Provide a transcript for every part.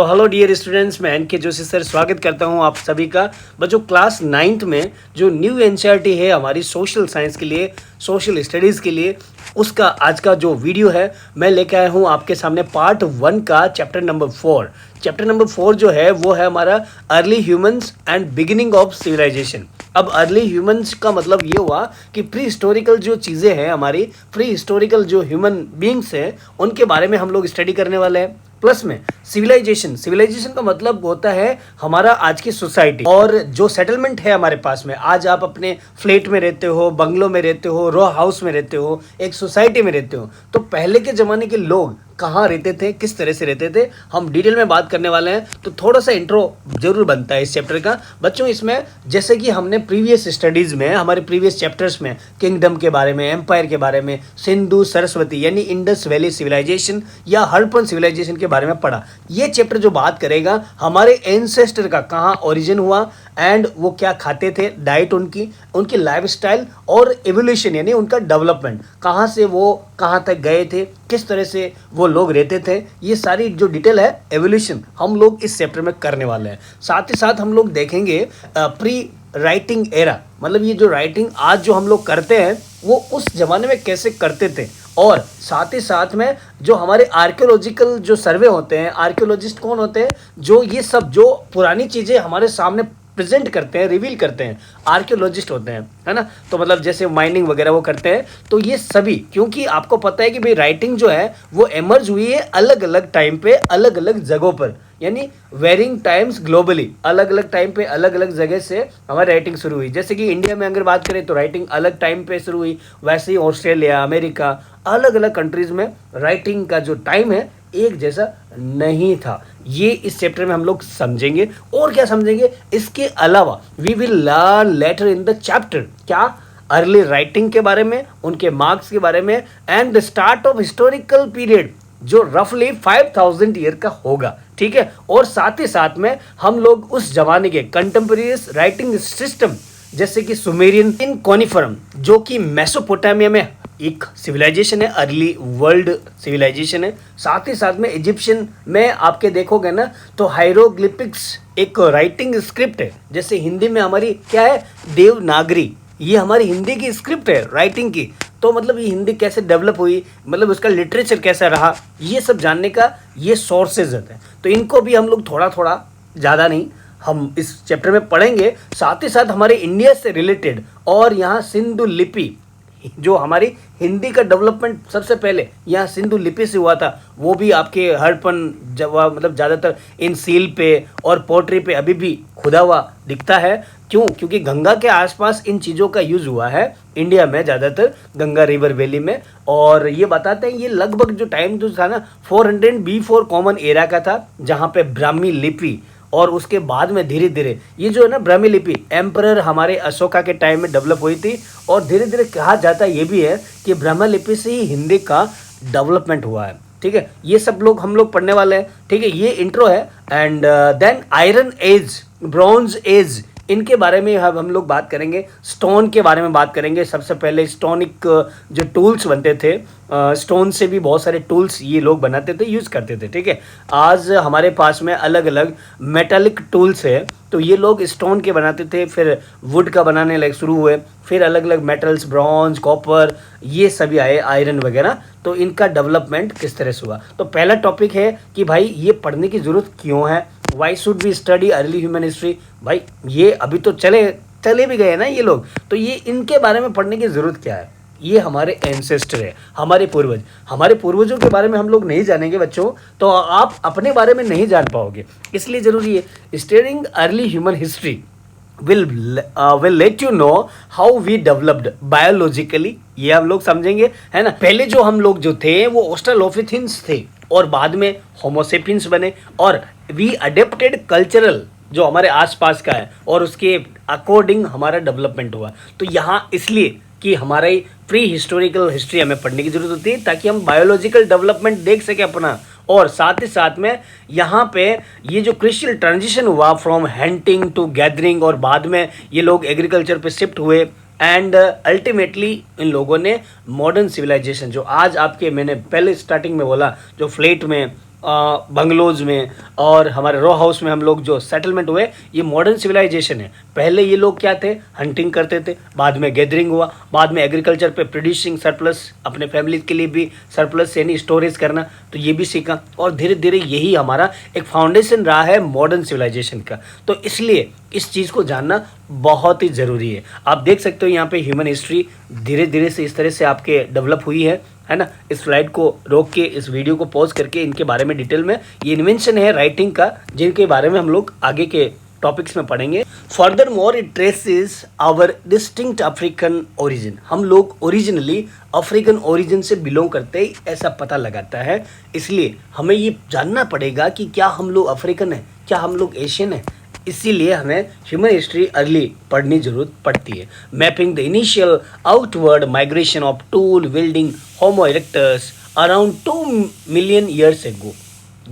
तो hello dear students, मैं N K Joshi sir स्वागत करता हूं आप सभी का। बच्चों, क्लास 9th में जो न्यू एनसीईआरटी है हमारी सोशल साइंस के लिए, सोशल स्टडीज़ के लिए, उसका आज का जो वीडियो है मैं लेके आया हूं आपके सामने पार्ट 1 का चैप्टर नंबर 4। चैप्टर नंबर 4 जो है वो है हमारा early humans and beginning of civilisation. अब अर्ली ह्यूमंस का मतलब ये हुआ कि प्री हिस्टोरिकल जो चीज़ें हैं, हमारी प्री हिस्टोरिकल जो ह्यूमन बींग्स हैं, उनके बारे में हम लोग स्टडी करने वाले हैं। प्लस में सिविलाइजेशन का मतलब होता है हमारा आज की सोसाइटी और जो सेटलमेंट है हमारे पास में। आज आप अपने फ्लैट में रहते हो, बंगलों में रहते हो, रो हाउस में रहते हो, एक सोसाइटी में रहते हो, तो पहले के ज़माने के लोग कहाँ रहते थे, किस तरह से रहते थे, हम डिटेल में बात करने वाले हैं। तो थोड़ा सा इंट्रो जरूर बनता है इस चैप्टर का। बच्चों, इसमें जैसे कि हमने प्रीवियस स्टडीज़ में, हमारे प्रीवियस चैप्टर्स में किंगडम के बारे में, एम्पायर के बारे में, सिंधु सरस्वती यानी इंडस वैली सिविलाइजेशन या हड़प्पन सिविलाइजेशन के बारे में पढ़ा। ये चैप्टर जो बात करेगा हमारे एंसेस्टर का, कहाँ ओरिजिन हुआ एंड वो क्या खाते थे, डाइट उनकी लाइफस्टाइल और एवोल्यूशन यानी उनका डेवलपमेंट, कहाँ से वो कहाँ तक गए थे, किस तरह से वो लोग रहते थे, ये सारी जो डिटेल है एवोल्यूशन हम लोग इस चैप्टर में करने वाले हैं। साथ ही साथ हम लोग देखेंगे प्री राइटिंग एरा, मतलब ये जो राइटिंग आज जो हम लोग करते हैं वो उस जमाने में कैसे करते थे। और साथ ही साथ में जो हमारे आर्कियोलॉजिकल जो सर्वे होते हैं, आर्कियोलॉजिस्ट कौन होते हैं, जो ये सब जो पुरानी चीज़ें हमारे सामने प्रेजेंट करते हैं, रिवील करते हैं, आर्कियोलॉजिस्ट होते हैं, है ना। तो मतलब जैसे माइनिंग वगैरह वो करते हैं। तो ये सभी, क्योंकि आपको पता है कि भाई राइटिंग जो है वो एमर्ज हुई है अलग अलग टाइम पे, अलग अलग जगहों पर, यानी वेरिंग टाइम्स ग्लोबली, अलग अलग टाइम पे अलग अलग जगह से हमारी राइटिंग शुरू हुई। जैसे कि इंडिया में अगर बात करें तो राइटिंग अलग टाइम पे शुरू हुई, वैसे ही ऑस्ट्रेलिया, अमेरिका, अलग अलग कंट्रीज में राइटिंग का जो टाइम है एक जैसा नहीं था। ये इस चैप्टर में हम लोग समझेंगे। और क्या समझेंगे इसके अलावा, we will learn later in the chapter, क्या अर्ली राइटिंग के बारे में, उनके मार्क्स के बारे में, and the start of historical period जो रफली 5000 ईयर का होगा, ठीक है। और साथ ही साथ में हम लोग उस जमाने के कंटेम्परेरी राइटिंग सिस्टम जैसे कि सुमेरियन इन कॉनिफरम, जो कि मेसोपोटामिया में एक सिविलाइजेशन है, अर्ली वर्ल्ड सिविलाइजेशन है। साथ ही साथ में इजिप्शियन में आपके देखोगे ना तो हायरोग्लिपिक्स एक राइटिंग स्क्रिप्ट है। जैसे हिंदी में हमारी क्या है, देवनागरी, ये हमारी हिंदी की स्क्रिप्ट है राइटिंग की। तो मतलब ये हिंदी कैसे डेवलप हुई, मतलब उसका लिटरेचर कैसा रहा, ये सब जानने का ये सोर्सेज होते हैं। तो इनको भी हम लोग थोड़ा थोड़ा, ज़्यादा नहीं, हम इस चैप्टर में पढ़ेंगे। साथ ही साथ हमारे इंडिया से रिलेटेड और यहाँ सिंधु लिपि, जो हमारी हिंदी का डेवलपमेंट सबसे पहले यहाँ सिंधु लिपि से हुआ था, वो भी आपके हड़प्पन मतलब ज़्यादातर इन सील पे और पोट्री पे अभी भी खुदा हुआ दिखता है। क्यों? क्योंकि गंगा के आसपास इन चीज़ों का यूज़ हुआ है इंडिया में, ज़्यादातर गंगा रिवर वैली में। और ये बताते हैं ये लगभग जो टाइम जो था ना 400 B4 कॉमन एरा का था, जहाँ पे ब्राह्मी लिपि, और उसके बाद में धीरे धीरे ये जो है ना ब्राह्मी लिपि एम्परर हमारे अशोका के टाइम में डेवलप हुई थी। और धीरे धीरे कहा जाता है ये भी है कि ब्राह्मी लिपि से ही हिंदी का डेवलपमेंट हुआ है, ठीक है। ये सब लोग हम लोग पढ़ने वाले हैं, ठीक है। ये इंट्रो है। And then iron age, bronze age, इनके बारे में हम लोग बात करेंगे। स्टोन के बारे में बात करेंगे। सबसे पहले स्टोनिक जो टूल्स बनते थे, स्टोन से भी बहुत सारे टूल्स ये लोग बनाते थे, यूज़ करते थे, ठीक है। आज हमारे पास में अलग अलग मेटालिक टूल्स है, तो ये लोग स्टोन के बनाते थे, फिर वुड का बनाने लगे शुरू हुए, फिर अलग अलग मेटल्स, ब्रॉन्ज, कॉपर, ये सभी आए, आयरन वगैरह। तो इनका डेवलपमेंट किस तरह से हुआ। तो पहला टॉपिक है कि भाई ये पढ़ने की ज़रूरत क्यों है, why should we study early human history. भाई ये अभी तो चले भी गए ना ये लोग, तो ये इनके बारे में पढ़ने की ज़रूरत क्या है। ये हमारे एंसेस्टर है, हमारे पूर्वज, हमारे पूर्वजों के बारे में हम लोग नहीं जानेंगे बच्चों तो आप अपने बारे में नहीं जान पाओगे। इसलिए ज़रूरी है studying early human history will let you know how we developed biologically, ये हम लोग समझेंगे, है ना। पहले जो हम लोग जो थे वो ऑस्ट्रलोपिथेंस थे और बाद में होमोसेपियंस बने, और वी अडेप्टेड कल्चरल जो हमारे आसपास का है और उसके अकॉर्डिंग हमारा डेवलपमेंट हुआ। तो यहाँ इसलिए कि हमारी प्री हिस्टोरिकल हिस्ट्री हमें पढ़ने की जरूरत होती है ताकि हम बायोलॉजिकल डेवलपमेंट देख सकें अपना। और साथ ही साथ में यहाँ पे ये जो क्रिशियल ट्रांजिशन हुआ फ्रॉम हंटिंग टू गैदरिंग, और बाद में ये लोग एग्रीकल्चर पे शिफ्ट हुए, एंड अल्टीमेटली इन लोगों ने मॉडर्न सिविलाइजेशन जो आज आपके, मैंने पहले स्टार्टिंग में बोला, जो फ्लैट में बंगलोज में और हमारे रो हाउस में हम लोग जो सेटलमेंट हुए, ये मॉडर्न सिविलाइजेशन है। पहले ये लोग क्या थे, हंटिंग करते थे, बाद में गैदरिंग हुआ, बाद में एग्रीकल्चर पे प्रोड्यूसिंग सरप्लस, अपने फैमिली के लिए भी सरप्लस यानी स्टोरेज करना, तो ये भी सीखा और धीरे धीरे यही हमारा एक फाउंडेशन रहा है मॉडर्न सिविलाइजेशन का। तो इसलिए इस चीज़ को जानना बहुत ही ज़रूरी है। आप देख सकते हो यहाँ पे ह्यूमन हिस्ट्री धीरे धीरे से इस तरह से आपके डेवलप हुई है ना। इस स्लाइड को रोक के, इस वीडियो को पॉज करके इनके बारे में डिटेल में, ये इन्वेंशन है राइटिंग का, जिनके बारे में हम लोग आगे के टॉपिक्स में पढ़ेंगे। Further more it traces our distinct African origin. हम लोग ओरिजिनली अफ्रीकन ओरिजिन से बिलोंग करते ही ऐसा पता लगाता है। इसलिए हमें ये जानना पड़ेगा कि क्या हम लोग अफ्रीकन हैं, क्या हम लोग एशियन हैं। इसीलिए हमें ह्यूमन हिस्ट्री अर्ली पढ़नी जरूरत पड़ती है। Mapping the initial outward migration of tool building homo erectus around 2 million years ago.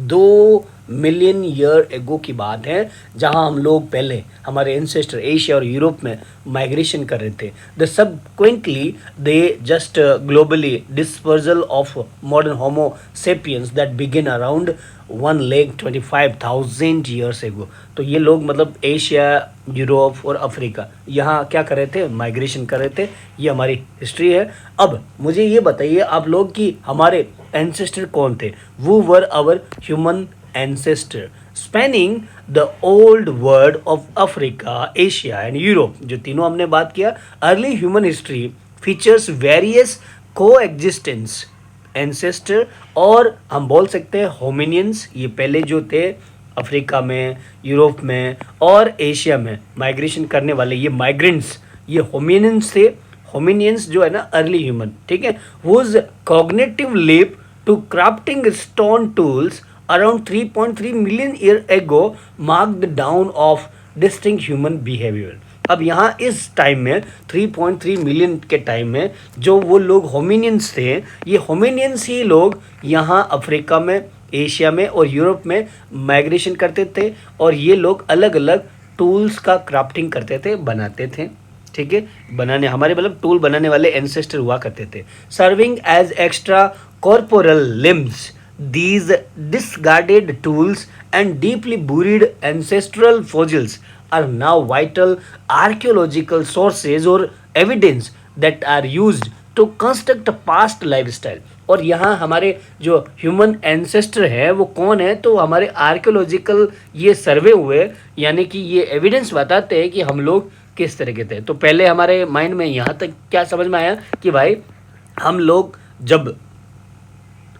2 million year ago की बात है, जहां हम लोग पहले हमारे एंसेस्टर एशिया और यूरोप में माइग्रेशन कर रहे थे। The subsequently they just globally dispersal of modern Homo sapiens that begin around 1,25,000 years ago. तो ये लोग मतलब एशिया, यूरोप और अफ्रीका, यहाँ क्या कर रहे थे, माइग्रेशन कर रहे थे। ये हमारी हिस्ट्री है। अब मुझे ये बताइए आप लोग कि हमारे एंसेस्टर कौन थे। वो were our human ancestor spanning the old world of Africa, Asia and Europe। जो तीनों हमने बात किया। Early human history features various coexistence ancestor, और हम बोल सकते हैं होमिनियंस। ये पहले जो थे अफ्रीका में, यूरोप में और एशिया में माइग्रेशन करने वाले ये माइग्रेंट्स, ये होमिनियंस थे। होमिनियंस जो है ना अर्ली ह्यूमन, ठीक है, whose cognitive leap to crafting stone tools around 3.3 million year ago marked the dawn of distinct human behavior। अब यहाँ इस टाइम में 3.3 मिलियन के टाइम में जो वो लोग होमिनियंस थे, ये होमिनियंस ही लोग यहाँ अफ्रीका में, एशिया में और यूरोप में माइग्रेशन करते थे, और ये लोग अलग अलग टूल्स का क्राफ्टिंग करते थे, बनाते थे। ठीक है, बनाने हमारे मतलब टूल बनाने वाले एंसेस्टर हुआ करते थे। Serving as extra corporeal limbs, these discarded tools and deeply buried ancestral fossils are now vital archaeological sources or evidence that are used to construct past lifestyle। और यहाँ हमारे जो ह्यूमन एंसेस्टर है वो कौन है, तो हमारे आर्कियोलॉजिकल ये सर्वे हुए, यानी कि ये एविडेंस बताते हैं कि हम लोग किस तरह के थे। तो पहले हमारे माइंड में यहाँ तक क्या समझ में आया कि भाई हम लोग जब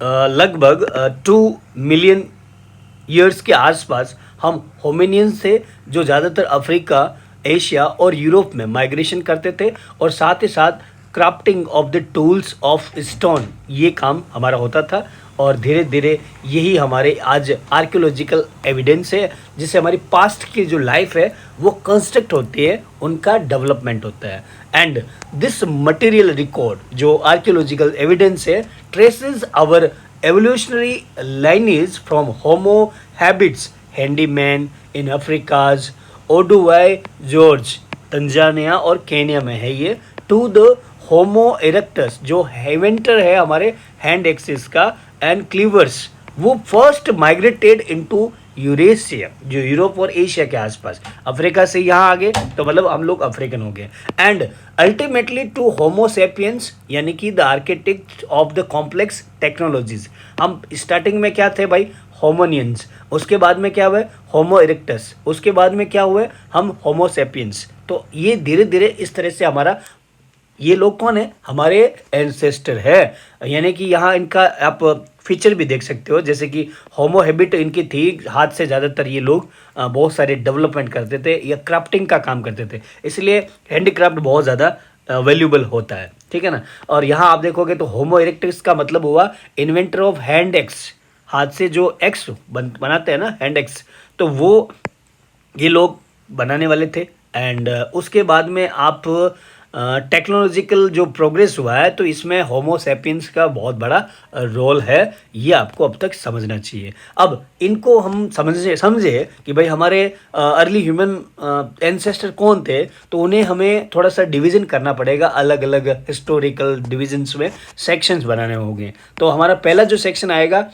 लगभग 2 मिलियन ईयर्स के आसपास हम होमिनियंस थे, जो ज़्यादातर अफ्रीका, एशिया और यूरोप में माइग्रेशन करते थे, और साथ ही साथ crafting of the tools of stone, ये काम हमारा होता था। और धीरे धीरे यही हमारे आज आर्कियोलॉजिकल एविडेंस है, जिससे हमारी पास्ट की जो लाइफ है वो कंस्ट्रक्ट होती है, उनका डेवलपमेंट होता है। एंड दिस मटेरियल रिकॉर्ड जो आर्कियोलॉजिकल एविडेंस है traces our evolutionary lineage from Homo habilis handyman in Africa's Olduvai Gorge Tanzania और केन्या में है ये, टू द होमो इरेक्टस जो हेवेंटर है हमारे हैंड एक्सिस का, एंड क्लीवर्स वो फर्स्ट माइग्रेटेड इनटू यूरेशिया, जो यूरोप और एशिया के आसपास, अफ्रीका से यहाँ आ गए तो मतलब हम लोग अफ्रीकन हो गए। And ultimately to homo sapiens, यानी कि the architect of the complex technologies. हम स्टार्टिंग में क्या थे भाई, होमोनियंस, उसके बाद में क्या हुआ, होमो इरेक्टस, उसके बाद में क्या हुआ, हम होमो सेपियंस। तो ये धीरे धीरे इस तरह से हमारा, ये लोग कौन है, हमारे एंसेस्टर है। यानी कि यहाँ इनका आप फीचर भी देख सकते हो, जैसे कि होमो हैबिट इनकी थी, हाथ से ज़्यादातर ये लोग बहुत सारे डेवलपमेंट करते थे या क्राफ्टिंग का काम करते थे, इसलिए हैंडीक्राफ्ट बहुत ज़्यादा वैल्यूबल होता है, ठीक है ना। और यहाँ आप देखोगे तो होमो इरेक्टस का मतलब हुआ इन्वेंटर ऑफ हैंड एक्स, हाथ से जो एक्स बनाते हैं ना, हैंड एक्स, तो वो ये लोग बनाने वाले थे। एंड उसके बाद में आप टेक्नोलॉजिकल जो प्रोग्रेस हुआ है तो इसमें होमो सेपियंस का बहुत बड़ा रोल है, ये आपको अब तक समझना चाहिए। अब इनको हम समझे कि भाई हमारे अर्ली ह्यूमन एंसेस्टर कौन थे, तो उन्हें हमें थोड़ा सा डिवीज़न करना पड़ेगा, अलग अलग हिस्टोरिकल डिविजन्स में सेक्शंस बनाने होंगे। तो हमारा पहला जो सेक्शन आएगा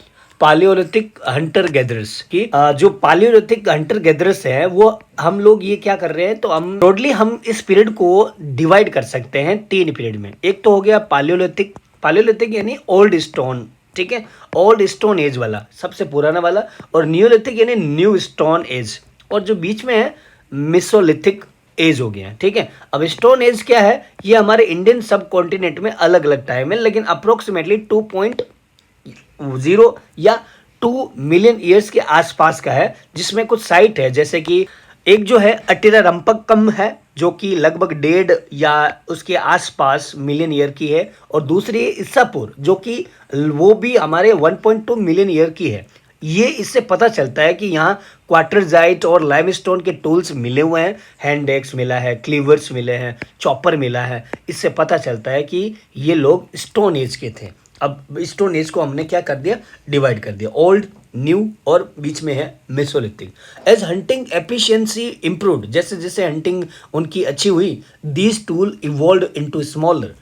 पालियोलिथिक हंटर गैदरर्स की जो पालियोलिथिक हंटर गैदरर्स है वो हम लोग ये क्या कर रहे हैं, तो हम ब्रॉडली हम इस पीरियड को डिवाइड कर सकते हैं 3 पीरियड में। एक तो हो गया पालियोलिथिक, पालियोलिथिक यानी ओल्ड स्टोन, ठीक है, ओल्ड स्टोन एज वाला सबसे पुराना वाला, और नियोलिथिक यानी न्यू स्टोन एज, और जो बीच में है मिसोलिथिक एज हो गया, ठीक है। अब स्टोन एज क्या है, ये हमारे इंडियन सब कॉन्टिनेंट में अलग अलग टाइम है, लेकिन अप्रोक्सीमेटली 2.0 या 2 मिलियन ईयर्स के आसपास का है, जिसमें कुछ साइट है, जैसे कि एक जो है अटिरारंपक्कम है जो कि लगभग 1.5 या उसके आसपास मिलियन ईयर की है, और दूसरी है इसापुर जो कि वो भी हमारे 1.2 मिलियन ईयर की है। ये इससे पता चलता है कि यहाँ क्वार्टरजाइट और लाइमस्टोन के टूल्स मिले हुए हैं, हैंड एक्स मिला है, क्लीवर्स मिले हैं, चॉपर मिला है। इससे पता चलता है कि ये लोग स्टोन एज के थे। अब स्टोन एज को हमने क्या कर दिया, डिवाइड कर दिया, ओल्ड, न्यू और बीच में है Mesolithic. Age hunting efficiency improved, जैसे जैसे हंटिंग उनकी अच्छी हुई, these tool evolve into smaller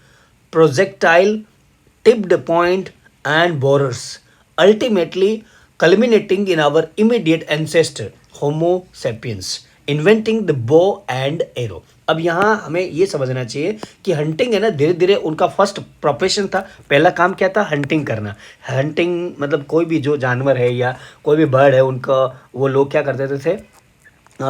projectile tipped point and borers, ultimately culminating in our immediate ancestor Homo sapiens inventing the bow and arrow। अब यहाँ हमें ये समझना चाहिए कि हंटिंग है ना, धीरे धीरे उनका फर्स्ट प्रोफेशन था, पहला काम क्या था, हंटिंग करना। हंटिंग मतलब कोई भी जो जानवर है या कोई भी बर्ड है उनका वो लोग क्या करते थे,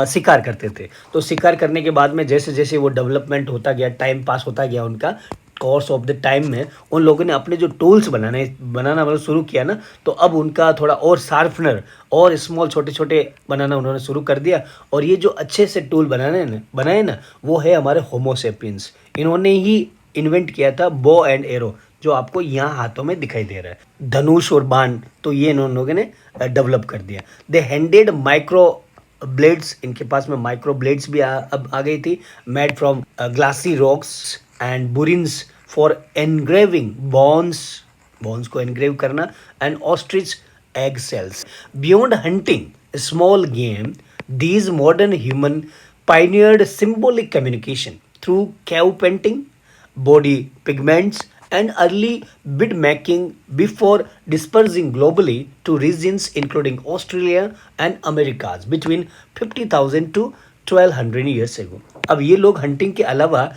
शिकार करते थे। तो शिकार करने के बाद में जैसे जैसे वो डेवलपमेंट होता गया, टाइम पास होता गया उनका, कोर्स ऑफ द टाइम में उन लोगों ने अपने जो टूल्स बनाना मतलब शुरू किया ना, तो अब उनका थोड़ा और शार्पनर और स्मॉल छोटे छोटे बनाना उन्होंने शुरू कर दिया, और ये जो अच्छे से टूल बनाए ना वो है हमारे होमोसेपियंस। इन्होंने ही इन्वेंट किया था बो एंड एरो, जो आपको यहाँ हाथों में दिखाई दे रहा है, धनुष और बाण, तो ये इन लोगों ने डेवलप कर दिया। दे हैंडेड माइक्रो ब्लेड्स, इनके पास में माइक्रो ब्लेड्स भी अब आ गई थी, made from glassy rocks and burins for engraving bones को एनग्रेव करना, and ostrich egg shells. Beyond hunting small game, these modern human pioneered symbolic communication through cave painting, body pigments, and early bead making before dispersing globally to regions including Australia and Americas between 50,000 to 1200 years ago। अब ये लोग hunting के अलावा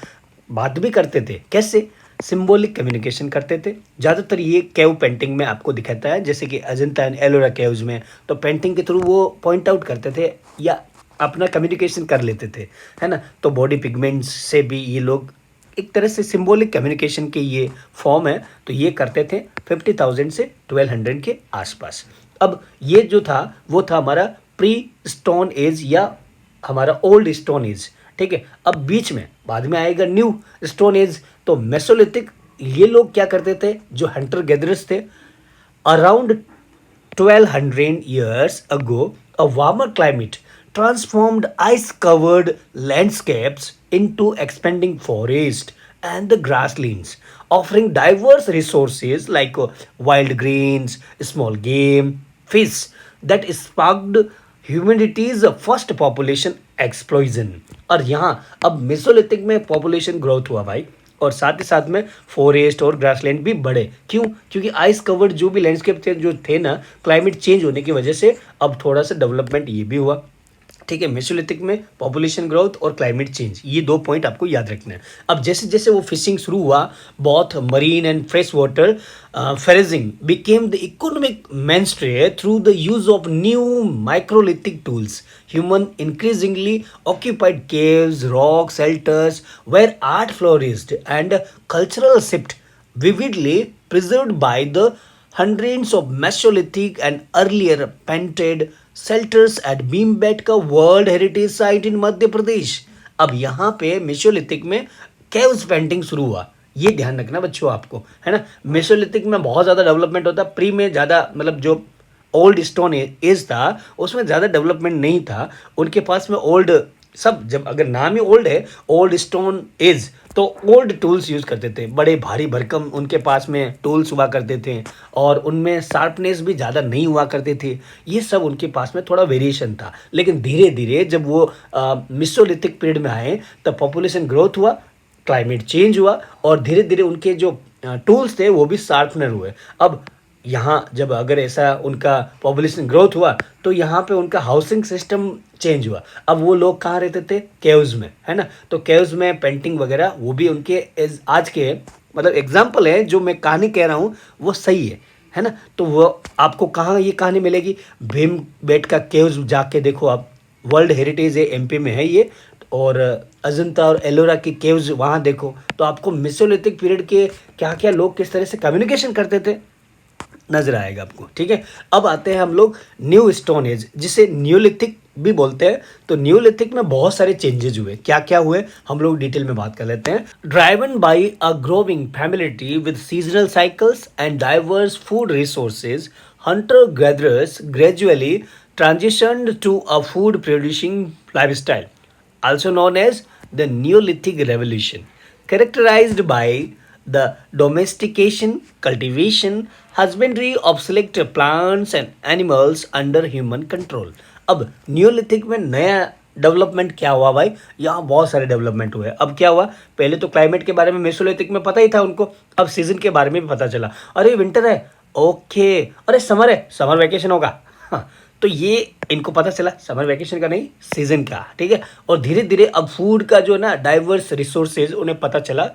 बात भी करते थे, कैसे, सिंबॉलिक कम्युनिकेशन करते थे। ज़्यादातर ये केव पेंटिंग में आपको दिखाता है, जैसे कि अजंता एंड एलोरा केव्स में, तो पेंटिंग के थ्रू वो पॉइंट आउट करते थे या अपना कम्युनिकेशन कर लेते थे, है ना। तो बॉडी पिगमेंट्स से भी ये लोग एक तरह से सिंबॉलिक कम्युनिकेशन के ये फॉर्म है, तो ये करते थे 50,000 से 1200 के आसपास। अब ये जो था वो था हमारा प्री स्टोन एज या हमारा ओल्ड स्टोन एज, ठीक है। अब बीच में बाद में आएगा न्यू स्टोन एज, तो मेसोलिथिक। ये लोग क्या करते थे, जो हंटर गैदरर्स थे, around 1200 years ago a warmer climate transformed ice covered landscapes into expanding forest and the grasslands, offering diverse resources like wild greens, small game, fish that sparked humanity's first population explosion। और यहाँ अब Mesolithic में population growth हुआ भाई, और साथ ही साथ में फॉरेस्ट और ग्रासलैंड भी बढ़े। क्यों? क्योंकि आइस कवर्ड जो भी लैंडस्केप थे जो थे ना, क्लाइमेट चेंज होने की वजह से अब थोड़ा सा डेवलपमेंट ये भी हुआ, ठीक है। मेसोलिथिक में पॉपुलेशन ग्रोथ और क्लाइमेट चेंज, ये 2 पॉइंट आपको याद रखना है। अब जैसे जैसे वो फिशिंग शुरू हुआ, बहुत marine and fresh water foraging became the economic mainstay through the use of new microlithic tools. Human increasingly occupied caves, rock shelters where art flourished and cultural shift vividly preserved by the hundreds of Mesolithic and earlier painted shelters at Bhimbetka World Heritage Site in Madhya Pradesh. अब यहाँ पे Mesolithic में caves painting शुरू हुआ, ये ध्यान रखना बच्चों आपको, है ना। मेसोलिथिक में बहुत ज़्यादा डेवलपमेंट होता, प्री में ज़्यादा मतलब जो ओल्ड स्टोन एज था उसमें ज़्यादा डेवलपमेंट नहीं था उनके पास में। ओल्ड सब, जब अगर नाम ही ओल्ड है, ओल्ड स्टोन एज, तो ओल्ड टूल्स यूज़ करते थे, बड़े भारी भरकम उनके पास में टूल्स हुआ करते थे, और उनमें शार्पनेस भी ज़्यादा नहीं हुआ करते थे। ये सब उनके पास में थोड़ा वेरिएशन था। लेकिन धीरे धीरे जब वो मेसोलिथिक पीरियड में आए तब पॉपुलेशन ग्रोथ हुआ, क्लाइमेट चेंज हुआ, और धीरे धीरे उनके जो टूल्स थे वो भी शार्पनर हुए। अब यहाँ जब अगर ऐसा उनका पॉपुलेशन ग्रोथ हुआ तो यहाँ पे उनका हाउसिंग सिस्टम चेंज हुआ। अब वो लोग कहाँ रहते थे? केव्स में, है ना। तो केव्स में पेंटिंग वगैरह वो भी उनके आज के मतलब एग्जाम्पल है। जो मैं कहानी कह रहा हूँ वो सही है ना। तो वो आपको कहाँ ये कहानी मिलेगी? भीम बेट का केव्स जाके देखो आप, वर्ल्ड हेरिटेज है, एमपी में है ये। और अजंता और एलोरा की केव्स वहाँ देखो तो आपको मेसोलिथिक पीरियड के क्या क्या लोग किस तरह से कम्युनिकेशन करते थे नजर आएगा आपको। ठीक है, अब आते हैं हम लोग न्यू स्टोन एज, जिसे न्यूलिथिक भी बोलते हैं। तो न्यूलिथिक में बहुत सारे चेंजेस हुए। क्या क्या हुए हम लोग डिटेल में बात कर लेते हैं। Driven by a growing familiarity with seasonal cycles and diverse food resources, hunter gatherers gradually transitioned to a food producing lifestyle, also known as the Neolithic Revolution, characterized by the domestication, cultivation, husbandry of select plants and animals under human control. अब Neolithic में नया development क्या हुआ भाई? यहाँ बहुत सारे development हुए। अब क्या हुआ? पहले तो क्लाइमेट के बारे में मेसोलिथिक में पता ही था उनको, अब सीजन के बारे में भी पता चला। अरे विंटर है, ओके, अरे समर है, समर वेकेशन होगा। हाँ, तो ये इनको पता चला समर वेकेशन का नहीं, सीजन का। ठीक है, और धीरे धीरे अब फूड का जो ना डाइवर्स रिसोर्सेज उन्हें पता चला।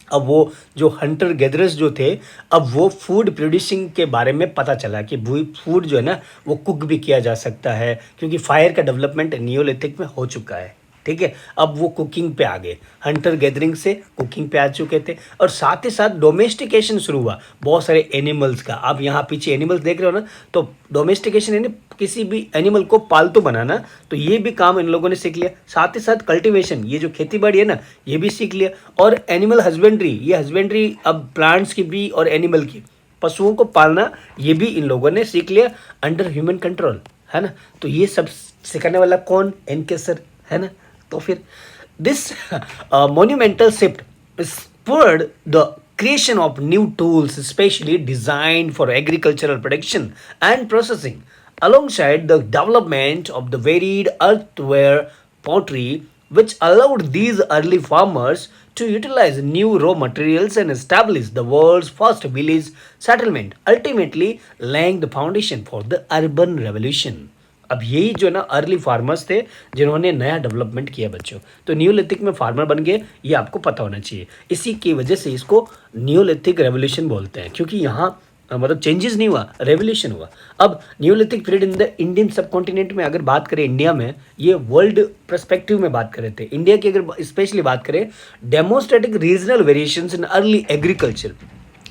अब वो जो हंटर गैदरर्स जो थे, अब वो फूड प्रोड्यूसिंग के बारे में पता चला कि फूड जो है ना वो कुक भी किया जा सकता है, क्योंकि फायर का डेवलपमेंट नियोलिथिक में हो चुका है। ठीक है, अब वो कुकिंग पे आ गए, हंटर गैदरिंग से कुकिंग पे आ चुके थे। और साथ ही साथ डोमेस्टिकेशन शुरू हुआ बहुत सारे एनिमल्स का। आप यहाँ पीछे एनिमल्स देख रहे हो ना, तो डोमेस्टिकेशन यानी किसी भी एनिमल को पालतू बनाना, तो ये भी काम इन लोगों ने सीख लिया। साथ ही साथ कल्टीवेशन, ये जो खेती बाड़ी है ना, ये भी सीख लिया। और एनिमल हस्बेंड्री, ये हस्बेंड्री अब प्लांट्स की भी और एनिमल की, पशुओं को पालना, ये भी इन लोगों ने सीख लिया अंडर ह्यूमन कंट्रोल, है ना। तो ये सब सिखाने वाला कौन? एनके सर, है ना। तो फिर this monumental shift spurred the creation of new tools specially designed for agricultural production and processing, alongside the development of the varied earthenware pottery, which allowed these early farmers to utilize new raw materials and establish the world's first village settlement, ultimately laying the foundation for the urban revolution. अब यही जो ना early farmers थे जिन्होंने नया development किया बच्चों। तो न्यूलिथिक में फार्मर बन गए, ये आपको पता होना चाहिए। इसी की वजह से इसको न्यूलिथिक रेवोल्यूशन बोलते हैं, क्योंकि यहाँ मतलब चेंजेस नहीं हुआ, रेवोल्यूशन हुआ। अब Neolithic period in the Indian सब कॉन्टिनेंट में अगर बात करें, इंडिया में, ये वर्ल्ड पर्सपेक्टिव में बात कर रहे थे। इंडिया की अगर स्पेशली बात करें, demonstrating regional variations in early agriculture,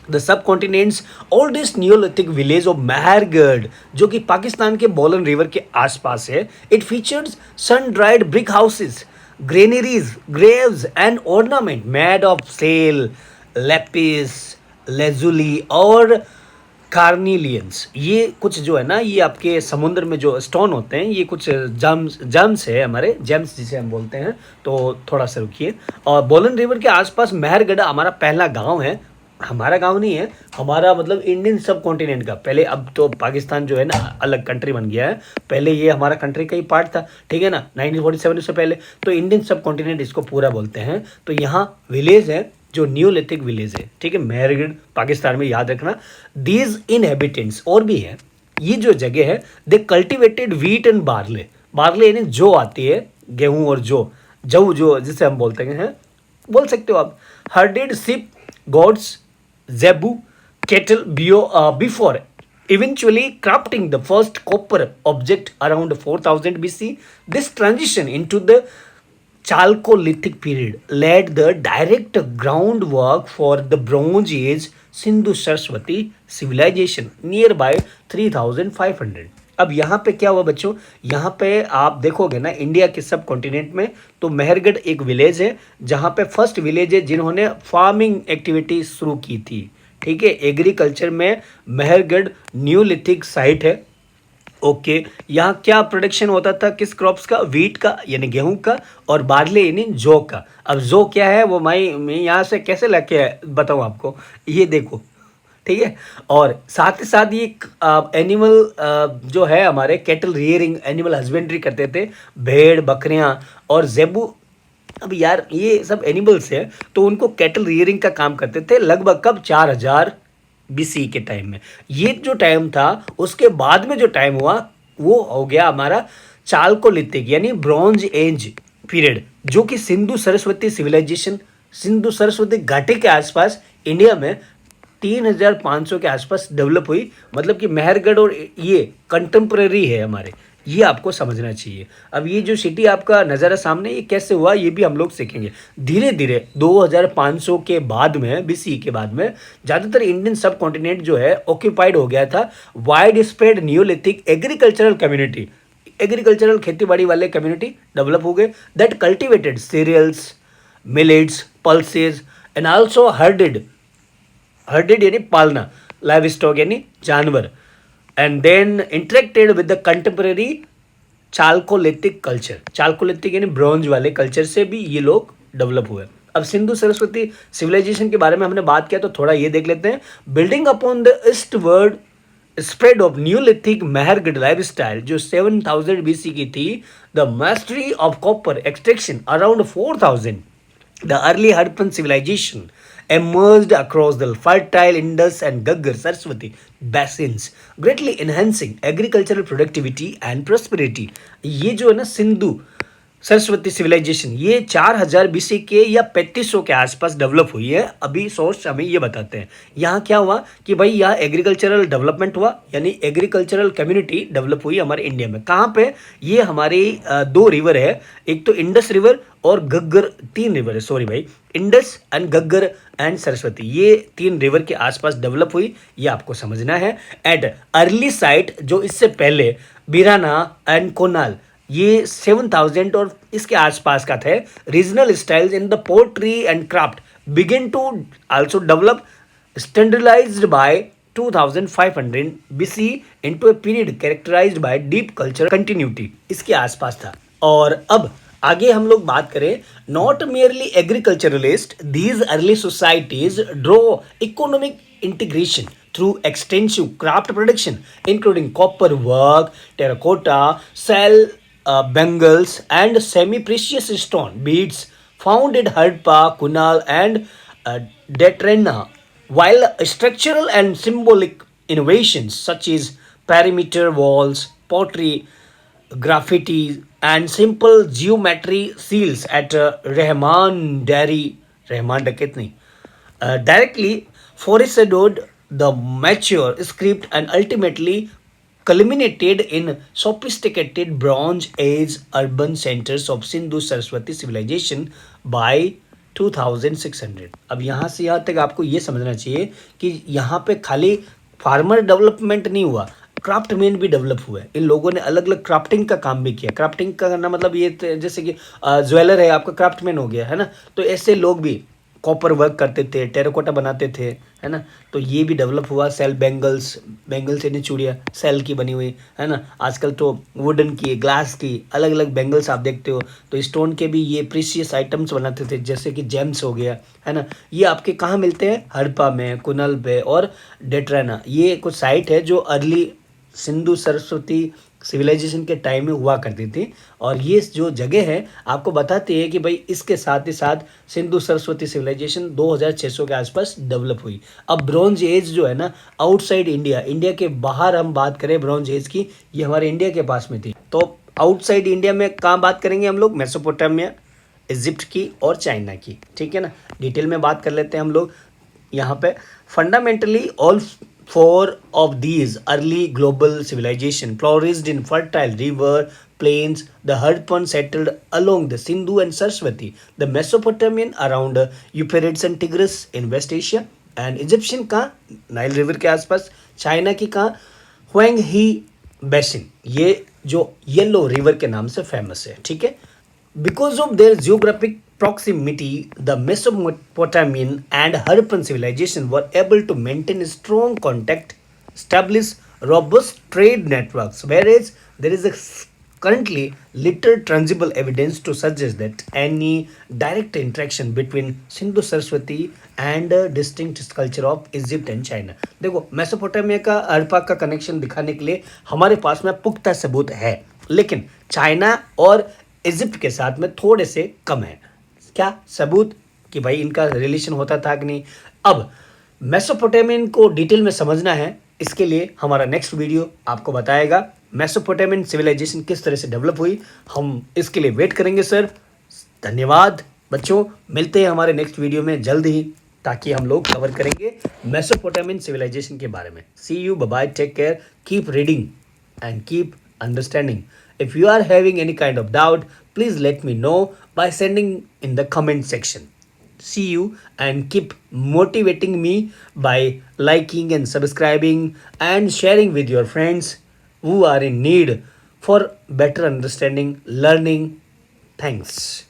the subcontinent's oldest neolithic village of Mehrgarh, जो कि पाकिस्तान के बोलन रिवर के आसपास है। It features sun dried brick houses, granaries, graves and ornament made of shell, lapis lazuli और कार्निलियंस। ये कुछ जो है ना, ये आपके समुद्र में जो स्टोन होते हैं, ये कुछ जम्स है, हमारे जेम्स जिसे हम बोलते हैं। तो थोड़ा सा रुकिए। और बोलन रिवर के आसपास मेहरगढ़ हमारा पहला गांव है। हमारा गांव नहीं है, हमारा मतलब इंडियन सब कॉन्टिनेंट का। पहले, अब तो पाकिस्तान जो है ना अलग कंट्री बन गया है, पहले ये हमारा कंट्री का ही पार्ट था। ठीक है ना, 1947 से पहले। तो इंडियन सब कॉन्टिनेंट इसको पूरा बोलते हैं। तो यहाँ विलेज है जो न्यूलिथिक विलेज है। ठीक है, मेहरगढ़ पाकिस्तान में, याद रखना। दीज इनहेबिटेंट्स और भी है, ये जो जगह है, they cultivated wheat and barley. Barley यानी जो आती है, गेहूं और जौ जो जिसे हम बोलते हैं, बोल सकते हो आप। Herded sheep, goats, zebu, cattle, before eventually crafting the first copper object around 4000 BC. This transition into the Chalcolithic period laid the direct groundwork for the Bronze Age Sindhu Saraswati civilization nearby 3500. अब यहाँ पे क्या हुआ बच्चों? यहाँ पे आप देखोगे ना, इंडिया के सब कॉन्टिनेंट में, तो मेहरगढ़ एक विलेज है जहाँ पे फर्स्ट विलेज है जिन्होंने फार्मिंग एक्टिविटी शुरू की थी। ठीक है, एग्रीकल्चर में मेहरगढ़ न्यूलिथिक साइट है। ओके, यहाँ क्या प्रोडक्शन होता था? किस क्रॉप्स का? व्हीट का यानी गेहूं का, और बार्ले यानी जौ का। अब जौ क्या है वो मैं यहाँ से कैसे लेके बताऊँ आपको, ये देखो। ठीक है, और साथ ही साथ ये एनिमल जो है हमारे, कैटल रियरिंग, एनिमल हस्बेंड्री करते थे, भेड़, बकरियां और जेबू। अब यार ये सब एनिमल्स हैं, तो उनको कैटल रियरिंग का काम करते थे लगभग कब? 4000 BC के टाइम में। ये जो टाइम था उसके बाद में जो टाइम हुआ वो हो गया हमारा चालकोलिथिक यानी ब्रॉन्ज एज पीरियड, जो कि सिंधु सरस्वती सिविलाइजेशन, सिंधु सरस्वती घाटी के आसपास इंडिया में 3500 के आसपास डेवलप हुई। मतलब कि मेहरगढ़ और ये कंटेम्प्रेरी है हमारे, ये आपको समझना चाहिए। अब ये जो सिटी आपका नज़ारा सामने, ये कैसे हुआ ये भी हम लोग सीखेंगे धीरे धीरे। 2500 के बाद में, BC के बाद में ज़्यादातर इंडियन सब कॉन्टिनेंट जो है ऑक्यूपाइड हो गया था। Widespread neolithic agricultural community, agricultural खेती बाड़ी वाले कम्युनिटी डेवलप हो गए, that cultivated cereals, millets, pulses and also herded, herded यानी पालना, लाइव स्टॉक यानी जानवर, and then interacted with the contemporary chalcolithic culture. Chalcolithic यानी ब्रॉन्ज वाले कल्चर से भी ये लोग डेवलप हुए। अब सिंधु सरस्वती सिविलाइजेशन के बारे में हमने बात किया तो थोड़ा ये देख लेते हैं। Building upon the eastward spread of Neolithic Mehrgarh life style जो 7000 BC की थी, the mastery of copper extraction around 4000, the early Harappan civilization emerged across the fertile Indus and Gaggar Saraswati basins, greatly enhancing agricultural productivity and prosperity. ये जो है ना Sindhu Saraswati civilisation, ये 4000 BC के या 3500 के आसपास डेवलप हुई है। अभी सोर्स हमें ये बताते हैं यहाँ क्या हुआ कि भाई यहाँ एग्रीकल्चरल डेवलपमेंट हुआ, यानी एग्रीकल्चरल कम्युनिटी डेवलप हुई हमारे इंडिया में। कहाँ पे? ये हमारी दो रिवर है, एक तो इंडस रिवर और गग्गर, 3 रिवर है, सॉरी भाई, Indus and Gaggar and Saraswati, ये 3 रिवर के आसपास डेवलप हुई, ये आपको समझना है। एट अर्ली साइट जो इससे पहले बिराना एंड कोनाल, ये 7000 और इसके आसपास का थे। Regional styles in the pottery and craft begin to also develop, standardised by 2500 BC into a period characterized by deep cultural continuity, इसके आसपास था। और अब आगे हम लोग बात करें, not merely agriculturalist, these early societies draw economic integration through extensive craft production including copper work, terracotta, shell bangles and semi-precious stone beads found in Harappa, Kunal and Detrena, while structural and symbolic innovations such as perimeter walls, pottery, graffiti and simple geometry seals at Rahman Dairy, Rahman Daket nahi, directly foreshadowed the mature script and ultimately culminated in sophisticated Bronze Age urban centers of Sindhu Saraswati civilization by 2600। अब यहाँ से यहाँ तक आपको ये समझना चाहिए कि यहाँ पे खाली फार्मर डेवलपमेंट नहीं हुआ, क्राफ्टमैन भी डेवलप हुए। इन लोगों ने अलग अलग क्राफ्टिंग का काम भी किया। क्राफ्टिंग का करना मतलब ये जैसे कि ज्वेलर है आपका, क्राफ्टमैन हो गया है ना, तो ऐसे लोग भी कॉपर वर्क करते थे, टेराकोटा बनाते थे, है ना, तो ये भी डेवलप हुआ। सेल बैंगल्स, बैंगल्स यानी चूड़ियाँ सेल की बनी हुई, है ना, आजकल तो वुडन की, ग्लास की, अलग अलग बैंगल्स आप देखते हो। तो स्टोन के भी ये प्रीशियस आइटम्स बनाते थे, जैसे कि जेम्स हो गया, है ना, ये आपके कहाँ मिलते हैं? हड़प्पा में, कुनल पे और डेट्राना। ये कुछ साइट है जो अर्ली सिंधु सरस्वती सिविलाइजेशन के टाइम में हुआ करती थी, और ये जो जगह है आपको बताती है कि भाई इसके साथ ही साथ सिंधु सरस्वती सिविलाइजेशन 2600 के आसपास डेवलप हुई। अब ब्रॉन्ज एज जो है ना, आउटसाइड इंडिया, इंडिया के बाहर हम बात करें ब्रॉन्ज एज की, ये हमारे इंडिया के पास में थी। तो आउटसाइड इंडिया में कहाँ बात करेंगे हम लोग? मेसोपोटामिया, इजिप्ट की और चाइना की, ठीक है ना। डिटेल में बात कर लेते हैं हम लोग यहाँ पे। Fundamentally all four of these early global civilization flourished in fertile river plains. The Harappan settled along the Sindhu and Saraswati, the Mesopotamian around Euphrates and Tigris in West Asia, and Egyptian का Nile river के आसपास, China की का हुएंग ही basin, ये जो yellow river के नाम से फेमस है, ठीक है। Because of their geographic proximity, the Mesopotamian and Harappan civilization were able to maintain strong contact, establish robust trade networks, whereas there is currently little tangible evidence to suggest that any direct interaction between Sindhu Saraswati and distinct culture of Egypt and China। देखो, Mesopotamia का हड़प्पा का connection दिखाने के लिए हमारे पास में पुख्ता सबूत है, लेकिन चाइना और इजिप्ट के साथ में थोड़े से कम है। क्या सबूत कि भाई इनका रिलेशन होता था कि नहीं। अब मेसोपोटामियन को डिटेल में समझना है, इसके लिए हमारा नेक्स्ट वीडियो आपको बताएगा मेसोपोटामियन सिविलाइजेशन किस तरह से डेवलप हुई। हम इसके लिए वेट करेंगे सर। धन्यवाद बच्चों, मिलते हैं हमारे नेक्स्ट वीडियो में जल्द ही, ताकि हम लोग कवर करेंगे मेसोपोटामियन सिविलाइजेशन के बारे में। See you, bye bye, take care, keep reading and keep understanding. If you are having any kind of doubt, please let me know by sending in the comment section. See you, and keep motivating me by liking and subscribing and sharing with your friends who are in need for better understanding, learning. Thanks.